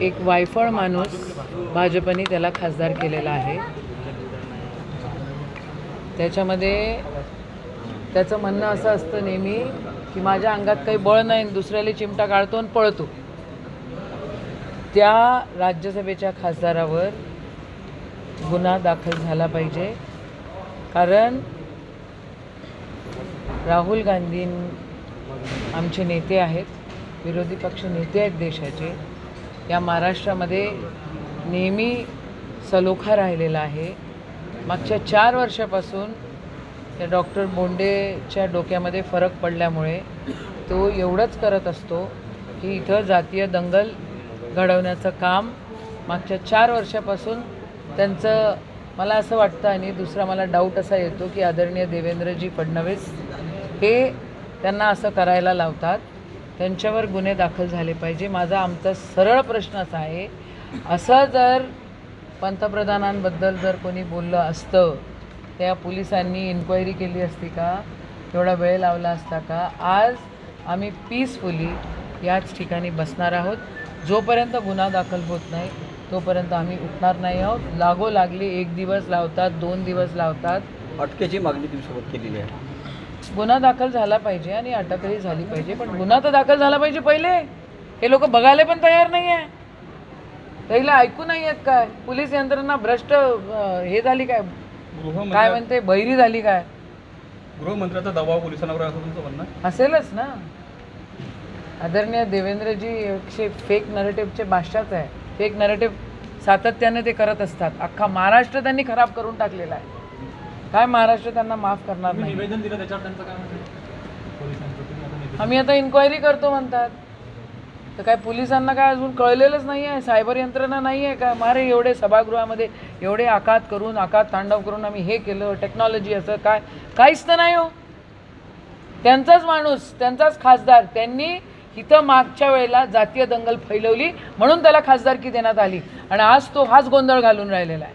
एक वायफळ माणूस भाजपने त्याला खासदार केलेला आहे. त्याच्यामध्ये त्याचं म्हणणं असं असतं नेहमी की माझ्या अंगात काही बळ नाही, दुसऱ्याला चिमटा काढतो आणि पळतो. त्या राज्यसभेच्या खासदारावर गुन्हा दाखल झाला पाहिजे, कारण राहुल गांधी आमचे नेते आहेत, विरोधी पक्ष नेते आहेत देशाचे. या महाराष्ट्रामध्ये नेहमी सलोखा राहिलेला आहे. मागच्या 4 वर्षापासून त्या डॉक्टर बोंडेच्या डोक्यामध्ये फरक पडल्यामुळे तो एवढंच करत असतो की इथं जातीय दंगल घडवण्याचं काम मागच्या 4 वर्षापासून त्यांचं. मला असं वाटतं आणि दुसरा मला डाऊट असा येतो की आदरणीय देवेंद्रजी फडणवीस हे त्यांना असं करायला लावतात. त्यांच्यावर गुन्हे दाखल झाले पाहिजे. आमचा सरळ प्रश्न असा आहे, असं जर पंतप्रधानांबद्दल जर कोणी बोललं असतं त्या पोलिसांनी इन्क्वायरी केली असती का? तेवढा वेळ लावला असता का? आज आम्ही पीसफुली याच ठिकाणी बसणार आहोत. जोपर्यंत गुन्हा दाखल होत नाही तोपर्यंत आम्ही उठणार नाही आहोत. लागोलागली 1 दिवस लावतात, 2 दिवस लावतात. अटकेची मागणी तुमच्यासोबत केलेली आहे. गुन्हा दाखल झाला पाहिजे आणि अटकही झाली पाहिजे, पण गुन्हा तर दाखल झाला पाहिजे पहिले. हे लोक बघायला पण तयार नाही आहे. त्याला ऐकू नाही आहेत काय? पोलीस यंत्रणा भ्रष्ट हे झाली काय? काय म्हणते, बहिरी झाली काय? गृहमंत्र्याचा दबाव पोलिसांवर असं तुमचं म्हणणं असेलच ना. आदरणीय देवेंद्रजी फेक नरेटिव्हचे बादशाहच आहे. फेक नरेटिव्ह सातत्याने ते करत असतात. अख्खा महाराष्ट्र त्यांनी खराब करून टाकलेला आहे. काय महाराष्ट्र त्यांना माफ करणार नाही? निवेदन दिलं त्याच्यावर त्यांचं काय म्हणणं? आम्ही आता इन्क्वायरी करतो म्हणतात. तर काय पोलिसांना काय अजून कळलेलंच नाही आहे? सायबर यंत्रणा नाही आहे का? मारे एवढे सभागृहामध्ये एवढे आकात तांडव करून आम्ही हे केलं, टेक्नॉलॉजी असं काय? काहीच तर नाही हो. त्यांचाच माणूस, त्यांचाच खासदार, त्यांनी इथं मागच्या वेळेला जातीय दंगल फैलवली म्हणून त्याला खासदारकी देण्यात आली आणि आज तो हाच गोंधळ घालून राहिलेला आहे.